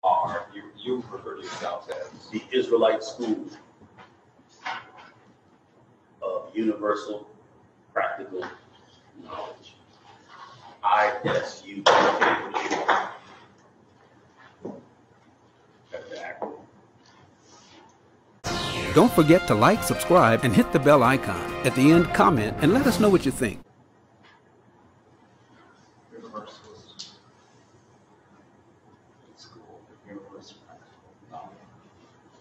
are, you refer to yourselves as the Israelite School of Universal Practical Knowledge. ISUK. That's the acronym. Don't forget to like, subscribe, and hit the bell icon. At the end, comment and let us know what you think.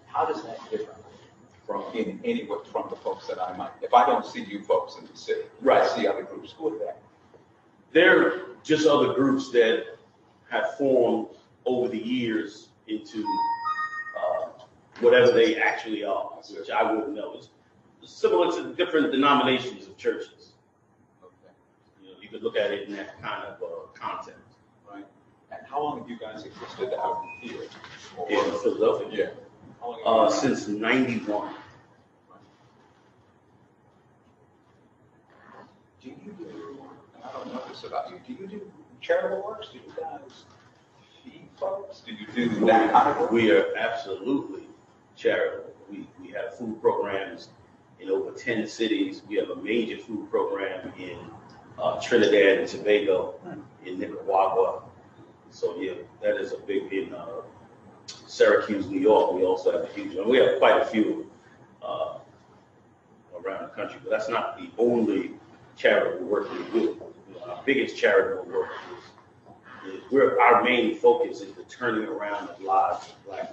How does that differ from from the folks that I might, if I don't see you folks in the city, right? I see other groups. Who are they? They're just other groups that have formed over the years into whatever they actually are, which I wouldn't know. It's similar to different denominations of churches. Okay. You know, you could look at it in that kind of context. Right. And how long have you guys existed out here? In Philadelphia? Yeah. Since '91. Do you do, and I don't know this about you, do you do charitable works? Do you guys feed folks? Do you do that kind of work? We are absolutely charitable. We have food programs in over 10 cities. We have a major food program in Trinidad and Tobago, in Nicaragua. So yeah, that is a big, in Syracuse, New York. We also have a huge one. We have quite a few around the country, but that's not the only charitable work we do. You know, our biggest charitable work is our main focus is the turning around of lives of Black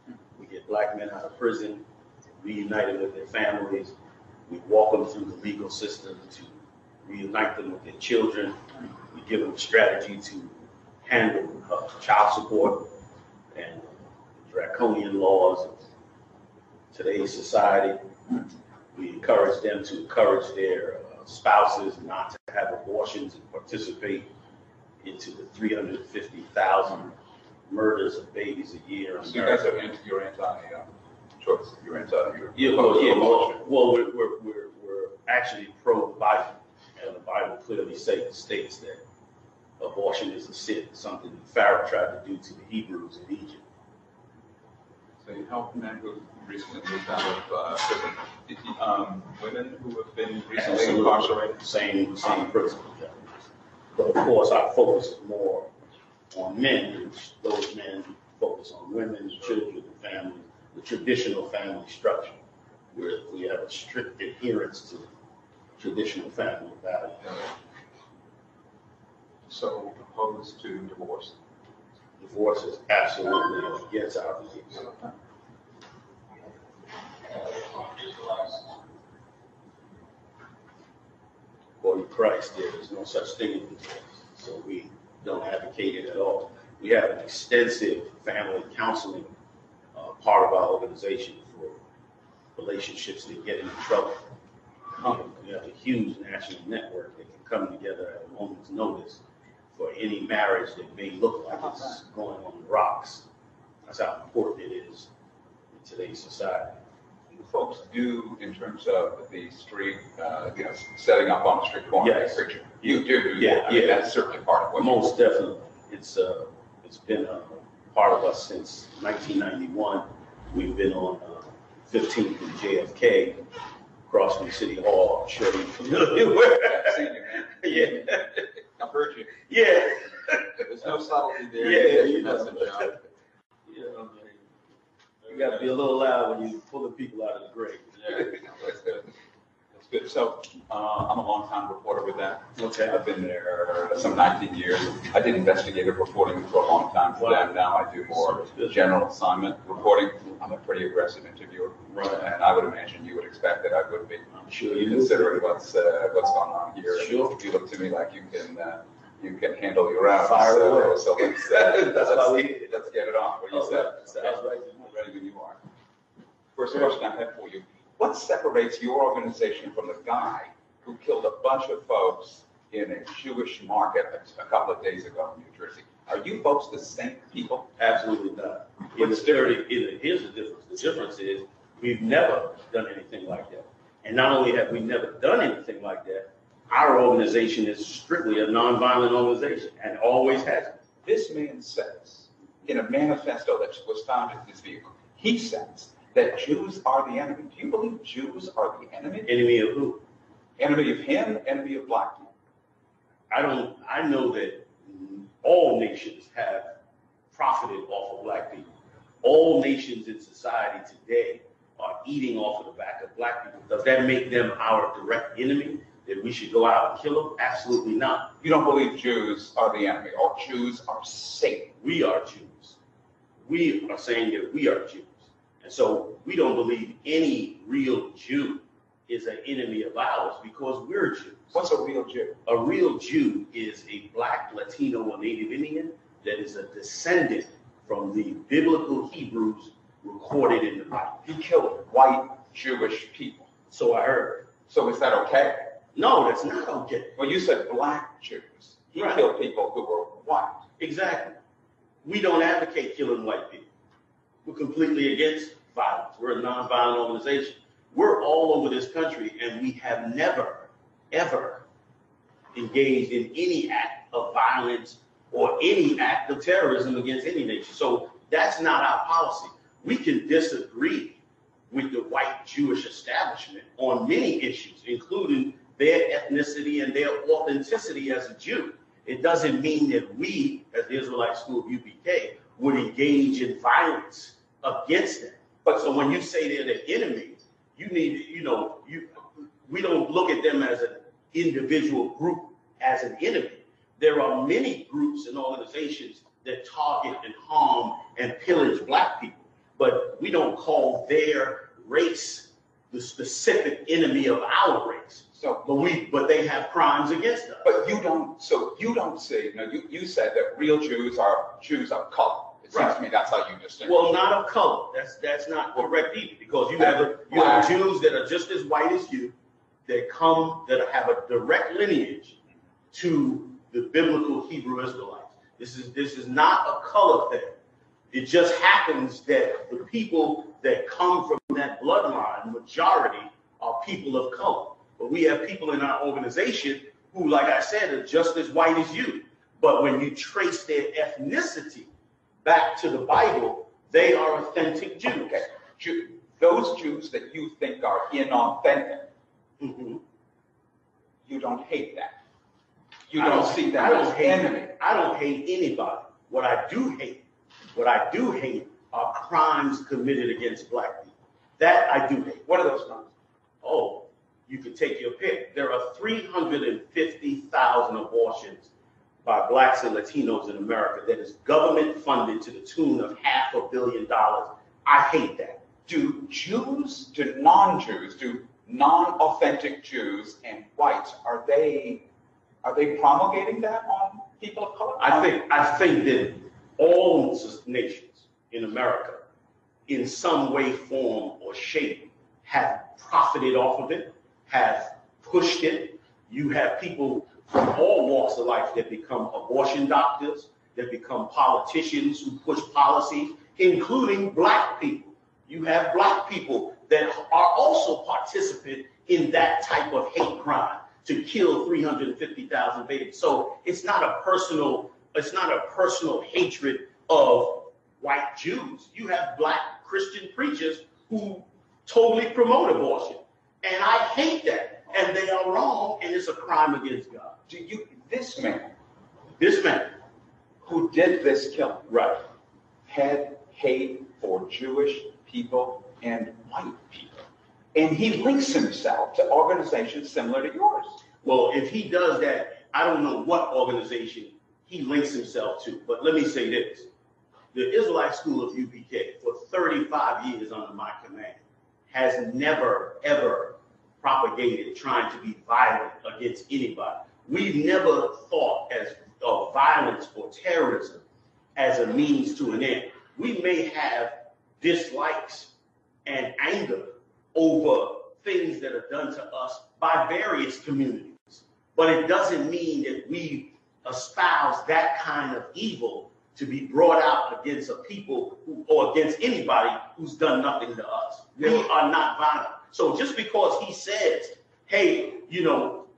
men. We get Black men out of prison, reunited with their families. We walk them through the legal system to reunite them with their children. We give them a strategy to handle child support and draconian laws of today's society. We encourage them to encourage their spouses not to have abortions and participate into the 350,000 murders of babies a year. So you guys are you're anti-choice. You're anti-abortion. Yeah, well, we're actually pro-Bible, and the Bible clearly states that abortion is a sin, something that Pharaoh tried to do to the Hebrews in Egypt. So you help men who recently moved out of prison, women who have been recently incarcerated? Same principle. But of course, our focus is more on men, which those men focus on women, children, and families, the traditional family structure, where we have a strict adherence to traditional family values. So opposed to divorce? Divorce is absolutely against our beliefs. For Christ, there is no such thing as divorce, so we don't advocate it at all. We have an extensive family counseling part of our organization for relationships that get into trouble. We have a huge national network that can come together at a moment's notice for any marriage that may look like it's going on the rocks. That's how important it is in today's society. You folks do in terms of the street, setting up on the street corner. Yes. Preaching. You do. Yeah, Yeah. That's certainly part of what most definitely. It's been a part of us since 1991. We've been on 15th and JFK, across from City Hall. I'm sure you're familiar with it. I've seen you, man. Yeah. I've heard you. Yeah. There's no subtlety there. Yeah, you message out. You got to be a little loud when you pull the people out of the grave. Yeah, that's good. That's good. So I'm a long-time reporter with that. Okay. I've been there some 19 years. I did investigative reporting for a long time for them. Now I do more general assignment reporting. I'm a pretty aggressive interviewer, right? And I would imagine you would expect that I would be. I'm sure you considering what's going on here. Sure. You look to me like you can handle your rounds. Fire away. So let's get it on. What do you say? Sounds right. Ready when you are. First question I have for you: what separates your organization from the guy who killed a bunch of folks in a Jewish market a couple of days ago in New Jersey? Are you folks the same people? Absolutely not. Here's the difference. The difference is we've never done anything like that. And not only have we never done anything like that, our organization is strictly a nonviolent organization and always has been. This man says in a manifesto that was found in his vehicle, he says that Jews are the enemy. Do you believe Jews are the enemy? Enemy of who? Enemy of him, enemy of black people. I know that all nations have profited off of black people. All nations in society today are eating off of the back of black people. Does that make them our direct enemy, that we should go out and kill them? Absolutely not. You don't believe Jews are the enemy, or Jews are Satan. We are Jews. We are saying that we are Jews. And so we don't believe any real Jew is an enemy of ours because we're Jews. What's a real Jew? A real Jew is a black, Latino, or Native Indian that is a descendant from the biblical Hebrews recorded in the Bible. He killed white Jewish people. So I heard. So is that okay? No, that's not okay. Well, you said black Jews. He Right. killed people who were white. Exactly. We don't advocate killing white people. We're completely against violence. We're a nonviolent organization. We're all over this country, and we have never, ever engaged in any act of violence or any act of terrorism against any nation. So that's not our policy. We can disagree with the white Jewish establishment on many issues, including their ethnicity and their authenticity as a Jew. It doesn't mean that we, as the Israelite School of UPK, would engage in violence against them. But so when you say they're the enemy, you need, we don't look at them as an individual group as an enemy. There are many groups and organizations that target and harm and pillage black people, but we don't call their race the specific enemy of our race. So, But they have crimes against us. but you don't say, you said that real Jews are Jews of color. It seems to me that's how you distinguish. Well, not of color. That's not correct either, because you have Jews that are just as white as you, that have a direct lineage to the biblical Hebrew Israelites. This is not a color thing. It just happens that the people that come from that bloodline, majority, are people of color. But we have people in our organization who, like I said, are just as white as you. But when you trace their ethnicity back to the Bible, they are authentic Jews. Okay. Those Jews that you think are inauthentic, Mm-hmm. you don't hate that. You don't see them as enemy. I don't hate anybody. What I do hate are crimes committed against black people. That I do hate. What are those crimes? Oh, you can take your pick. There are 350,000 abortions by blacks and Latinos in America that is government funded to the tune of $500 million. I hate that. Do non-authentic Jews and whites, are they promulgating that on people of color? I think that all nations in America, in some way, form, or shape, have profited off of it, have pushed it. You have people from all walks of life that become abortion doctors, that become politicians who push policies, including black people. You have black people that are also participant in that type of hate crime to kill 350,000 babies. So it's not a personal hatred of white Jews. You have black Christian preachers who totally promote abortion. And I hate that. And they are wrong, and it's a crime against God. This man Who who did this killing, right, had hate for Jewish people and white people. And he links himself to organizations similar to yours. well, if he does that, I don't know what organization he links himself to. But let me say this. The Israelite School of UPK, for 35 years under my command, has never, ever propagated trying to be violent against anybody. We've never thought of violence or terrorism as a means to an end. We may have dislikes and anger over things that are done to us by various communities, but it doesn't mean that we espouse that kind of evil to be brought out against a people or against anybody who's done nothing to us. We are not violent. So just because he says, hey,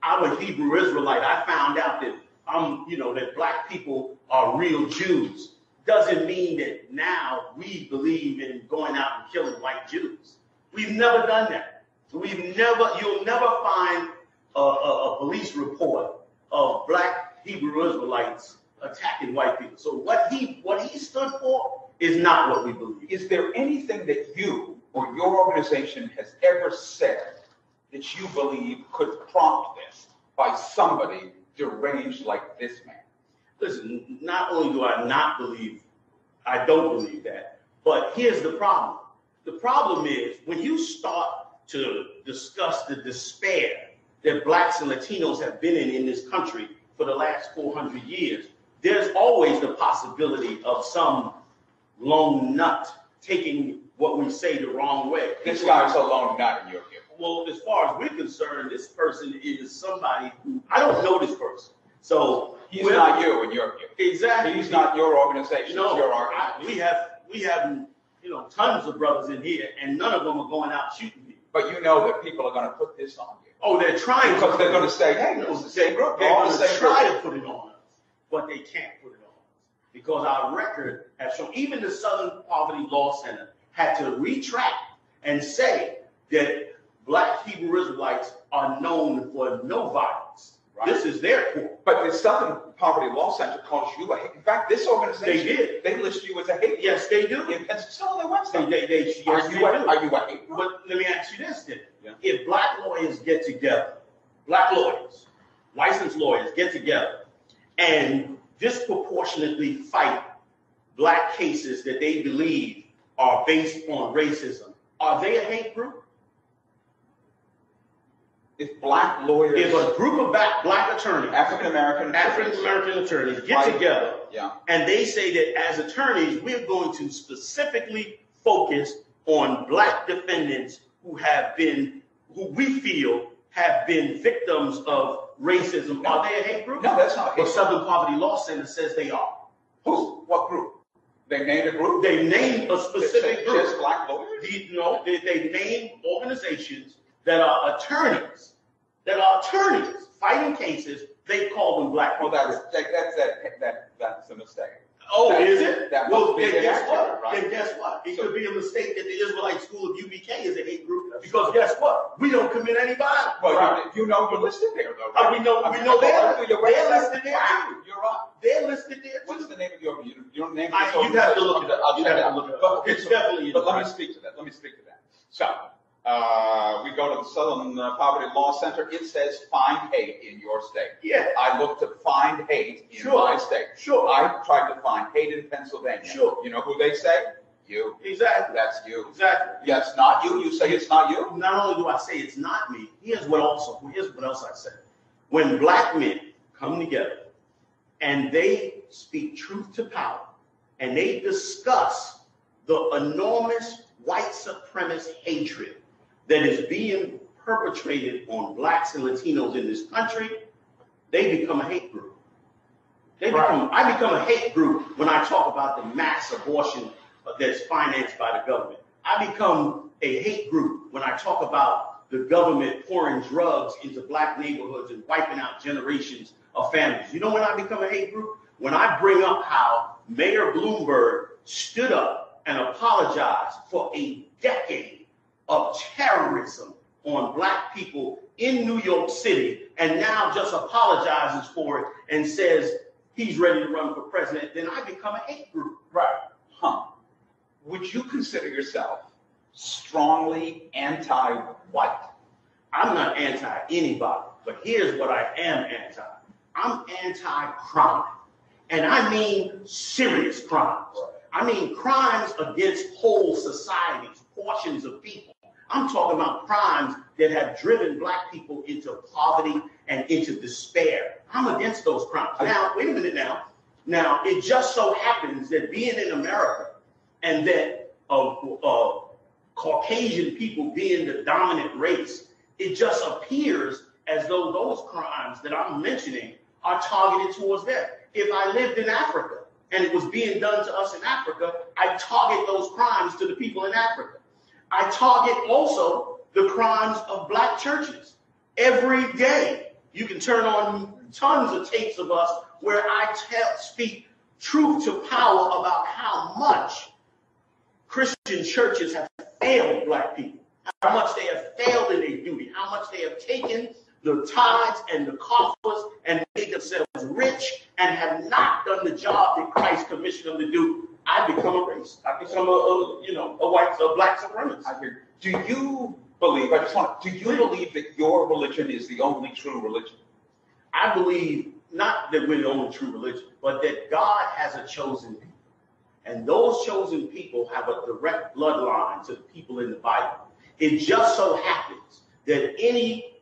I'm a Hebrew Israelite, I found out that that black people are real Jews, doesn't mean that now we believe in going out and killing white Jews. We've never done that. You'll never find a police report of black Hebrew Israelites attacking white people. So what he stood for is not what we believe. Is there anything that you or your organization has ever said that you believe could prompt this by somebody deranged like this man? Listen, not only do I don't believe that, but here's the problem. The problem is when you start to discuss the despair that blacks and Latinos have been in this country for the last 400 years, there's always the possibility of some lone nut taking what we say the wrong way. This guy's a lone nut in your view. Well, as far as we're concerned, this person is somebody who, I don't know this person. So he's not you in your view. Exactly. He's not your organization. No, it's your organization. we have tons of brothers in here, and none of them are going out shooting people. But you know that people are going to put this on you. Oh, they're trying because they're going to say, hey, it's the same group. They're going to try to put it on us, but they can't put it on us because our record has shown. Even the Southern Poverty Law Center had to retract and say that black Hebrew Israelites are known for no violence. Right. This is their core. But the Southern Poverty Law Center calls you a hate. In fact, this organization, they list you as a hate. Yes, they do. It's on their website. Yes, are you a hate? But let me ask you this then. Yeah. If black lawyers get together, black lawyers, licensed lawyers get together and disproportionately fight black cases that they believe are based on racism, are they a hate group? If black lawyers, if a group of black attorneys, African American attorneys get together, and they say that as attorneys, we're going to specifically focus on black defendants who we feel have been victims of racism, are they a hate group? No, that's not a hate group. The Southern Poverty Law Center says they are. Who? What group? They named a group? They named a specific group. Just black lawyers? No, they named organizations that are attorneys fighting cases. They call them black. Well, that's a mistake. Oh, is it? Well, then guess what? Right? Then guess what? It could be a mistake that the Israelite School of UBK is a hate group because guess what? We don't commit any violence. Well, right. you know you're listed there, though. Right? We know they're listed there too. You're right. They're listed there too. What's the name of your name? You have to look it up. You have to look it up. It's definitely. But let me speak to that. So. We go to the Southern Poverty Law Center. It says find hate in your state. Yeah. I looked to find hate in my state. Sure. I tried to find hate in Pennsylvania. Sure. You know who they say? You. Exactly. That's you. Exactly. Yes, not you. You say it's not you? Not only do I say it's not me, here's what else I say. When black men come together and they speak truth to power and they discuss the enormous white supremacist hatred that is being perpetrated on blacks and Latinos in this country, they become a hate group. I become a hate group when I talk about the mass abortion that's financed by the government. I become a hate group when I talk about the government pouring drugs into black neighborhoods and wiping out generations of families. You know when I become a hate group? When I bring up how Mayor Bloomberg stood up and apologized for a decade of terrorism on black people in New York City and now just apologizes for it and says he's ready to run for president, then I become a hate group. Right. Would you consider yourself strongly anti-white? I'm not anti-anybody, but here's what I am anti. I'm anti-crime. And I mean serious crimes. Right. I mean crimes against whole societies, portions of people. I'm talking about crimes that have driven black people into poverty and into despair. I'm against those crimes. Now, wait a minute now. Now, it just so happens that being in America and that Caucasian people being the dominant race, it just appears as though those crimes that I'm mentioning are targeted towards them. If I lived in Africa and it was being done to us in Africa, I target those crimes to the people in Africa. I target also the crimes of black churches. Every day, you can turn on tons of tapes of us where I speak truth to power about how much Christian churches have failed black people, how much they have failed in their duty, how much they have taken the tithes and the coffers and made themselves rich and have not done the job that Christ commissioned them to do. I become a race. I become a black supremacist. I hear. Do you believe? Do you believe that your religion is the only true religion? I believe not that we're the only true religion, but that God has a chosen people. And those chosen people have a direct bloodline to the people in the Bible. It just so happens that any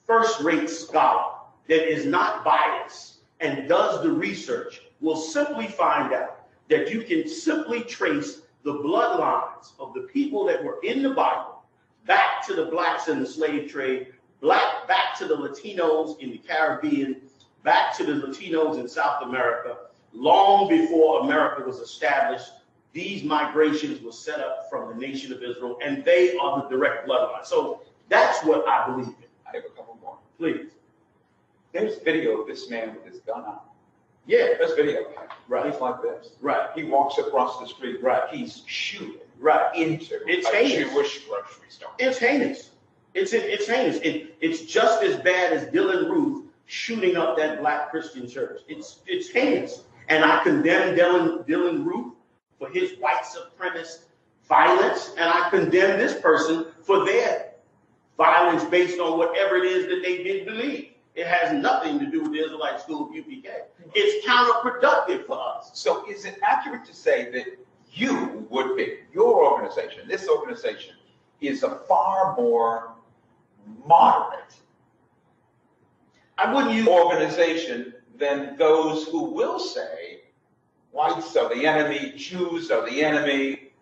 first-rate scholar that is not biased and does the research will simply find out that you can simply trace the bloodlines of the people that were in the Bible back to the blacks in the slave trade, back to the Latinos in the Caribbean, back to the Latinos in South America. Long before America was established, these migrations were set up from the nation of Israel, and they are the direct bloodline. So that's what I believe in. I have a couple more. Please. There's video of this man with his gun out. Yeah. There's video. Right. He's like this. Right. He walks across the street. Right. He's shooting Right. into It's a heinous. Jewish grocery store. It's heinous. It's heinous. It's just as bad as Dylan Ruth shooting up that black Christian church. It's heinous. And I condemn Dylan Ruth for his white supremacist violence, and I condemn this person for their violence based on whatever it is that they did believe. It has nothing to do with the Israelite School of UPK. It's counterproductive for us. So is it accurate to say that you would be, your organization, this organization, is a far more moderate organization than those who will say whites are the enemy, Jews are the enemy,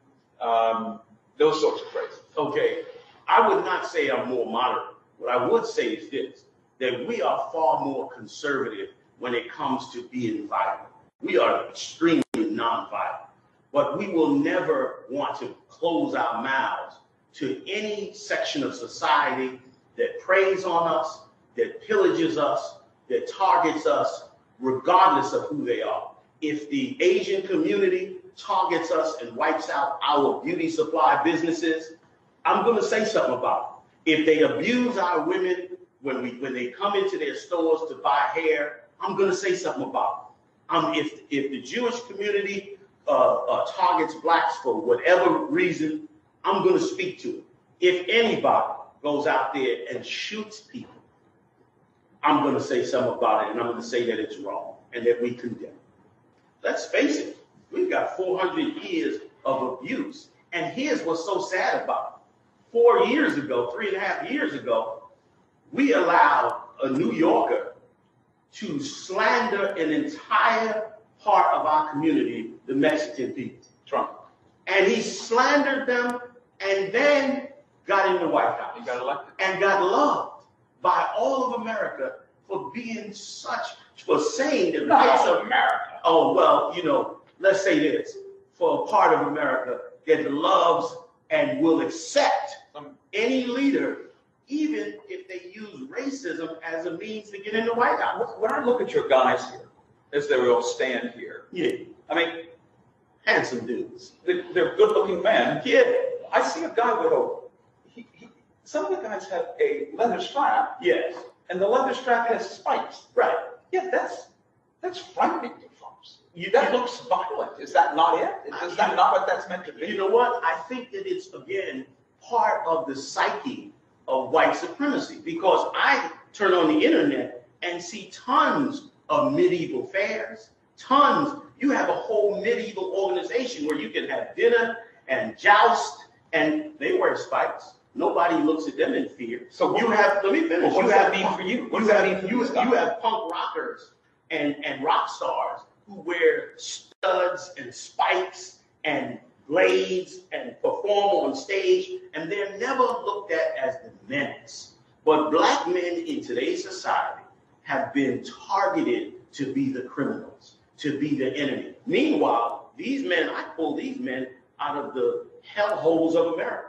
those sorts of phrases? Okay, I would not say I'm more moderate. What I would say is this, that we are far more conservative when it comes to being violent. We are extremely nonviolent, but we will never want to close our mouths to any section of society that preys on us, that pillages us, that targets us, regardless of who they are. If the Asian community targets us and wipes out our beauty supply businesses, I'm going to say something about it. If they abuse our women when they come into their stores to buy hair, I'm going to say something about it. If the Jewish community targets blacks for whatever reason, I'm going to speak to it. If anybody goes out there and shoots people, I'm going to say something about it, and I'm going to say that it's wrong and that we condemn it. Let's face it, we've got 400 years of abuse. And here's what's so sad about it. 4 years ago, 3.5 years ago, we allowed a New Yorker to slander an entire part of our community, the Mexican people. Trump. And he slandered them and then got in the White House. He got elected. And got loved by all of America for saying the rights of America. Oh, well, let's say this, for a part of America that loves and will accept any leader, even if they use racism as a means to get in the White House. When I look at your guys here, as they all stand here, Yeah. I mean, Handsome dudes. they're good-looking men. Yeah. I see a guy with some of the guys have a leather strap, Yes. and the leather strap has spikes. Right. Yeah, that's frightening to folks. That looks violent. Is that not it? Is that not what that's meant to be? You know what? I think that it's, again, part of the psyche of white supremacy, because I turn on the internet and see tons of medieval fairs, tons. You have a whole medieval organization where you can have dinner and joust, and they wear spikes. Nobody looks at them in fear. So you have, let me finish. What does that mean for you? What does that mean for you? You have punk rockers and rock stars who wear studs and spikes and blades and perform on stage, and they're never looked at as the menace. But black men in today's society have been targeted to be the criminals, to be the enemy. Meanwhile, these men, I pull these men out of the hellholes of America.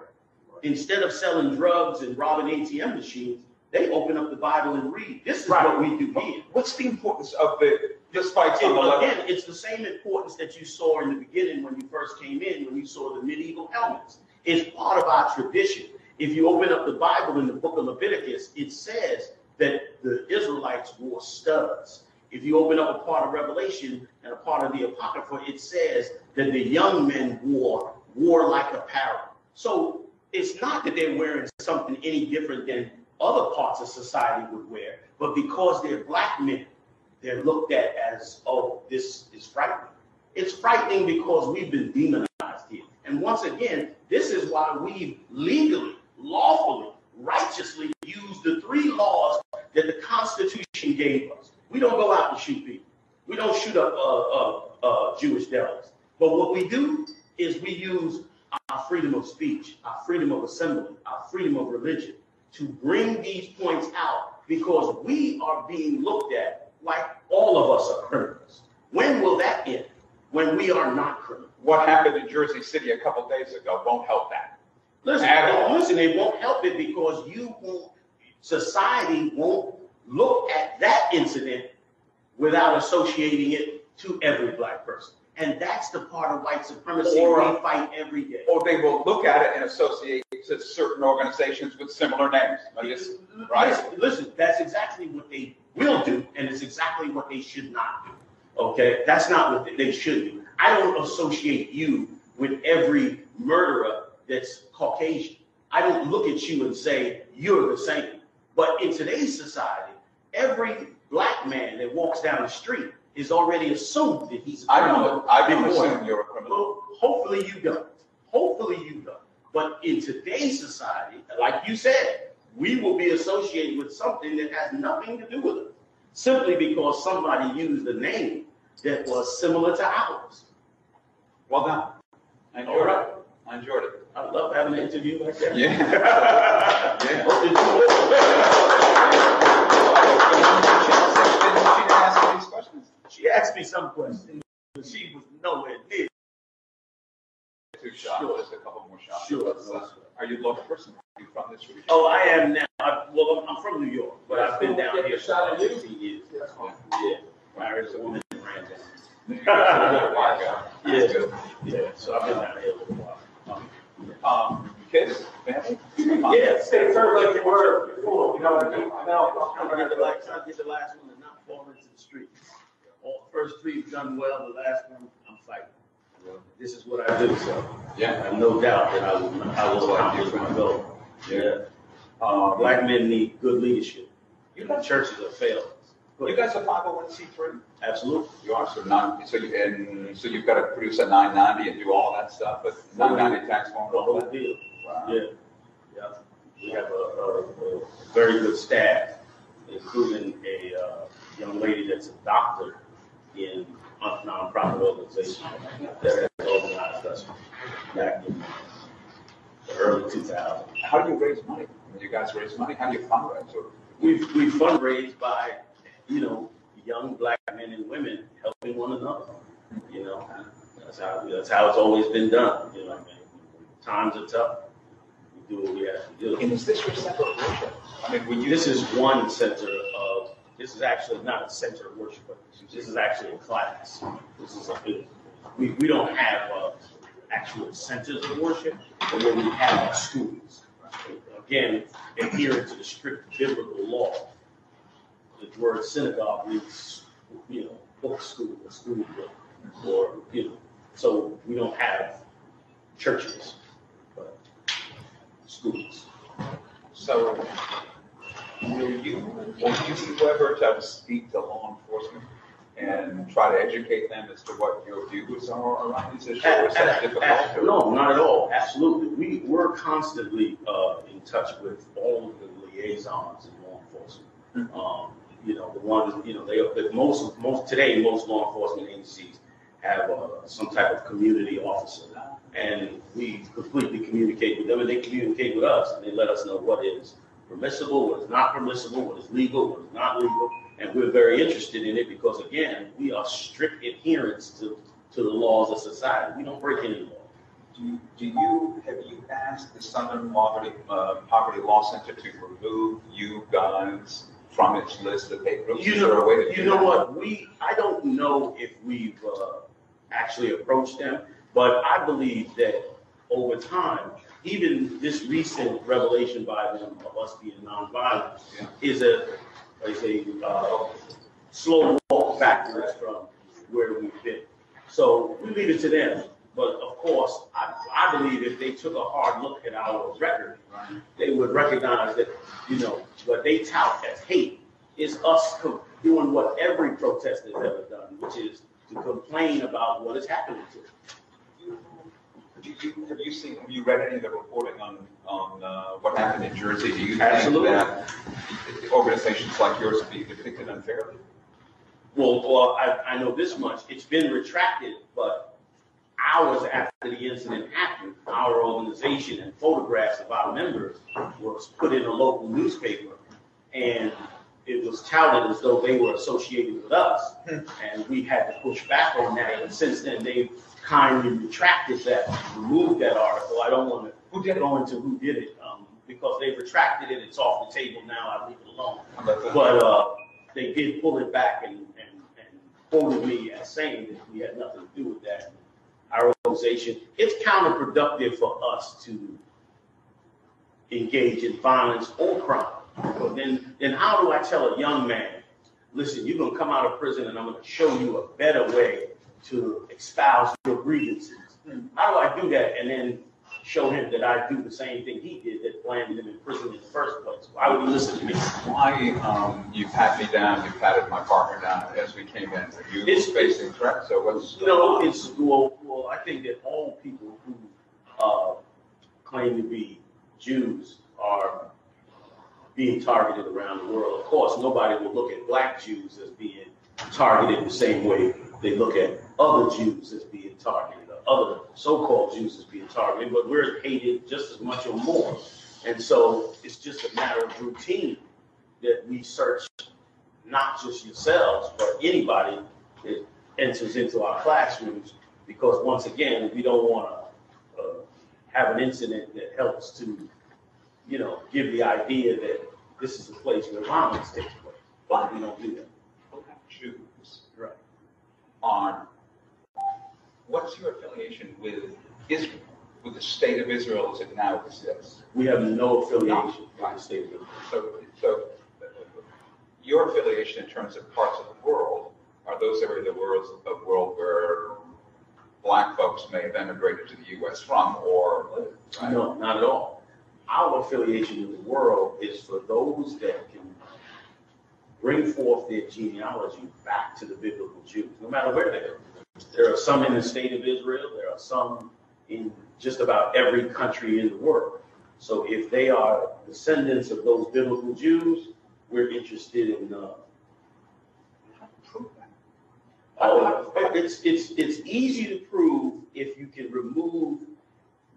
Instead of selling drugs and robbing ATM machines, they open up the Bible and read. This is what we do here. What's the importance of the Just fights on the level. Again, it's the same importance that you saw in the beginning when you first came in, when you saw the medieval helmets. It's part of our tradition. If you open up the Bible in the book of Leviticus, it says that the Israelites wore studs. If you open up a part of Revelation and a part of the Apocrypha, it says that the young men wore warlike apparel. So it's not that they're wearing something any different than other parts of society would wear, but because they're black men, they're looked at as, oh, this is frightening. It's frightening because we've been demonized here. And once again, this is why we legally, lawfully, righteously use the 3 laws that the Constitution gave us. We don't go out and shoot people. We don't shoot up Jewish delis. But what we do is we use our freedom of speech, our freedom of assembly, our freedom of religion to bring these points out, because we are being looked at like all of us are criminals. When will that end? When we are not criminals. What happened in Jersey City a couple days ago won't help that. Listen, it won't help it because society won't look at that incident without associating it to every black person. And that's the part of white supremacy we fight every day. Or they will look at it and associate it to certain organizations with similar names. Right? Listen, that's exactly what they will do, and it's exactly what they should not do. Okay? That's not what they should do. I don't associate you with every murderer that's Caucasian. I don't look at you and say, you're the same. But in today's society, every black man that walks down the street is already assumed that he's a criminal. I don't assume you're a criminal. Well, hopefully you don't. Hopefully you don't. But in today's society, like you said, we will be associated with something that has nothing to do with it, simply because somebody used a name that was similar to ours. Well done. I enjoyed it. I enjoyed it. I love having an interview like that. Yeah. Yeah. She didn't ask me these questions. She asked me some questions, but she was nowhere near. 2 shots. Sure. Just a couple more shots. Sure. Are you a local person? Are you from this region? Oh, I am now. I'm from New York, but I've been down here for about 15 years. Yeah. Married a woman and ran down. Yeah. So I've been down here a little while. Kids? Family? Yeah. Stay firm like you were before. You know what I mean? I'm trying to get the last one and not fall into the street. All the first 3 have done well. The last one, I'm fighting. This is what I do, so Yeah. I have no doubt that I will accomplish my goal. Yeah. Black men need good leadership. You know, churches are failing. You guys are 501c3? Absolutely. You are, so you've got to produce a 990 and do all that stuff, but 990 tax form. The whole deal. Wow. Yeah. We have a very good staff, including a young lady that's a doctor in a nonprofit organization that has organized us back in the early 2000s. How do you raise money? When you guys raise money, how do you fundraise? We fundraise by, young black men and women helping one another. That's how it's always been done. Times are tough. We do what we have to do. And is this your center of worship? This is one center of. This is actually not a center of worship, but this is actually a class. We don't have actual centers of worship, but when we have our schools, again, adhering to the strict biblical law. The word synagogue means, book school, or school book, or, so we don't have churches, but schools. So will you ever try to speak to law enforcement and try to educate them as to what your views are around these issues? Is that difficult? No, not at all. Absolutely. We're constantly in touch with all of the liaisons in law enforcement. The ones, most law enforcement agencies have some type of community officer, and we completely communicate with them, and they communicate with us, and they let us know what is permissible, what is not permissible, what is legal, what is not legal, and we're very interested in it because, again, we are strict adherents to the laws of society. We don't break any law. Have you asked the Southern Poverty Law Center to remove you guys from its list of hate groups? You Is there a way to you do know that? what? I don't know if we've actually approached them, but I believe that over time, even this recent revelation by them of us being nonviolent is a slow walk backwards from where we've been. So we leave it to them. But of course, I believe if they took a hard look at our record, they would recognize that, you know, what they tout as hate is us doing what every protester has ever done, which is to complain about what is happening to them. Have you read any of the reporting on what happened in Jersey? Do you Absolutely. think that organizations like yours are being depicted unfairly? Well, I know this much. It's been retracted, but hours after the incident happened, our organization and photographs of our members was put in a local newspaper, and it was touted as though they were associated with us, and we had to push back on that. And since then, they've kindly retracted that, removed that article. I don't want to go into who did it, because they've retracted it. It's off the table now. I leave it alone. But they did pull it back and quoted me as saying that we had nothing to do with that. Our organization, it's counterproductive for us to engage in violence or crime. But then how do I tell a young man, listen, you're gonna come out of prison and I'm gonna show you a better way to espouse your grievances? How do I do that and then show him that I do the same thing he did that landed him in prison in the first place? Why would he listen to me? Why, you pat me down, you patted my partner down as we came in. Are you facing threats? So what's well, I think that all people who claim to be Jews are being targeted around the world. Of course, nobody will look at black Jews as being targeted the same way they look at other Jews as being targeted, or other so-called Jews as being targeted, but we're hated just as much or more. And so it's just a matter of routine that we search not just yourselves, but anybody that enters into our classrooms, because once again, we don't want to have an incident that helps to, you know, give the idea that this is a place where violence takes place. But we don't do that. Jews. Right. On what's your affiliation with Israel, with the state of Israel as it now exists? We have no affiliation with the state of Israel. So your affiliation in terms of parts of the world are those areas of the world where black folks may have emigrated to the U.S. from or lived, right? No, not at all. Our affiliation in the world is for those that can bring forth their genealogy back to the biblical Jews, no matter where they are. There are some in the state of Israel. There are some in just about every country in the world. So if they are descendants of those biblical Jews, we're interested in it's easy to prove if you can remove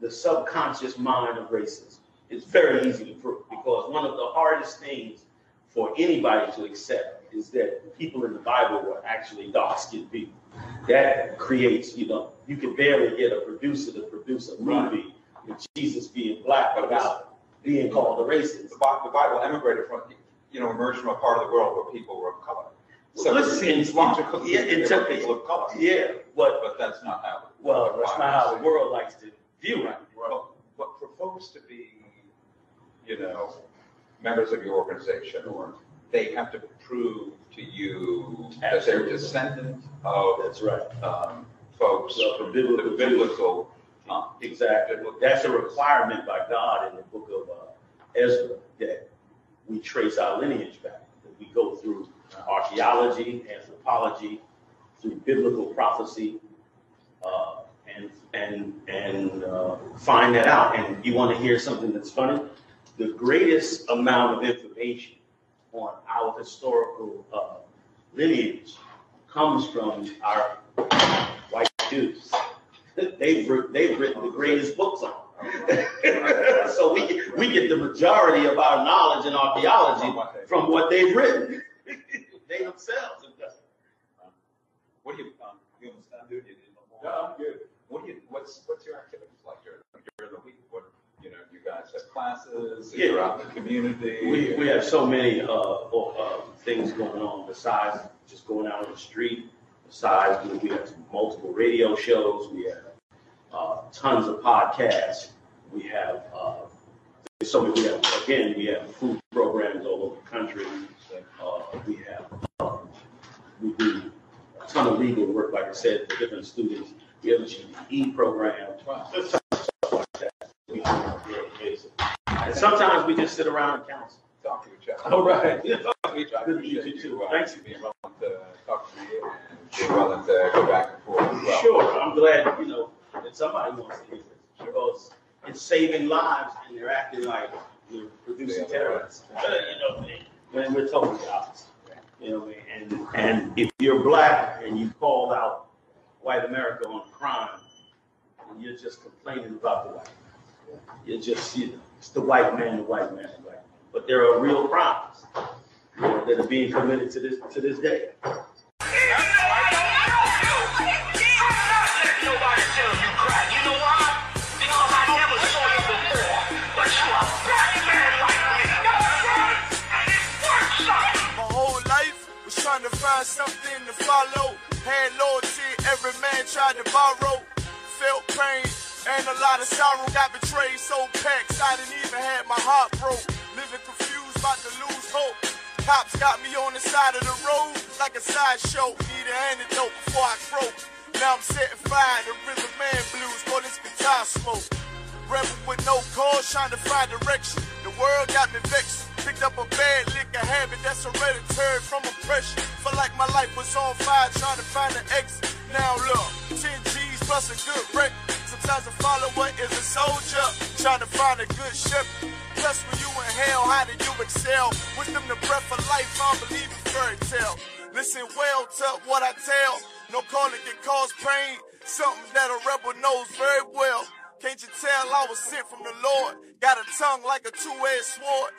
the subconscious mind of racism. It's very easy to prove, because one of the hardest things for anybody to accept is that people in the Bible were actually dark-skinned people. That creates, you know, you can barely get a producer to produce a movie with Jesus being black without being called a racist. The Bible emigrated from, emerged from a part of the world where people were of color. So Well, it seems logical to people of color. Yeah, but that's not how. Well, that's not how the world likes to view it. Well, but for folks to be, members of your organization, or they have to prove to you that they're descendant of. That's right. Folks from the biblical. Exactly. That's a requirement by God in the book of Ezra, that we trace our lineage back, that we go through archaeology, anthropology, through biblical prophecy, and find that out. And you want to hear something that's funny? The greatest amount of information on our historical lineage comes from our white Jews. They've written the greatest books on it. So we get the majority of our knowledge in archaeology from what they've written. They themselves have done. What do you understand? Yeah, I'm good. What's your activities like during the week? What you guys have classes Yeah. throughout the community? We have so many things going on besides just going out on the street. Besides, we have multiple radio shows. We have tons of podcasts. We have so many. We have food programs all over the country. We do a ton of legal work, like I said, for different students. We have a GED program. There's tons of stuff like that. We do on a daily basis. And sometimes we just sit around and counsel. Talk to each other. All right. I Good to appreciate meet you you. too. Thanks. Being willing to talk to me and being willing to go back and forth as well. Sure, I'm glad, that somebody wants to hear this, because it's saving lives and they're acting like we're producing terrorists. When we're talking about this. And if you're black and you call out white America on crime, you're just complaining about the white man. You're just, it's the white man, the white man, the white man. But there are real crimes that are being committed to this day. Trying to find something to follow. Had loyalty, every man tried to borrow. Felt pain and a lot of sorrow. Got betrayed, so packed, I didn't even have my heart broke. Living confused, about to lose hope. Cops got me on the side of the road like a sideshow. Need an antidote before I croak. Now I'm setting fire to rhythm man blues for this guitar smoke. Rebel with no cause, trying to find direction. The world got me vexed. Picked up a bad liquor habit that's hereditary from oppression. Felt like my life was on fire, trying to find an exit. Now look, 10 G's plus a good wreck. Sometimes a follower is a soldier, trying to find a good shepherd. Plus when you in hell, how do you excel? Wisdom the breath of life, I believe in fairy tale. Listen well to what I tell. No calling can cause pain. Something that a rebel knows very well. Can't you tell I was sent from the Lord? Got a tongue like a two-edged sword.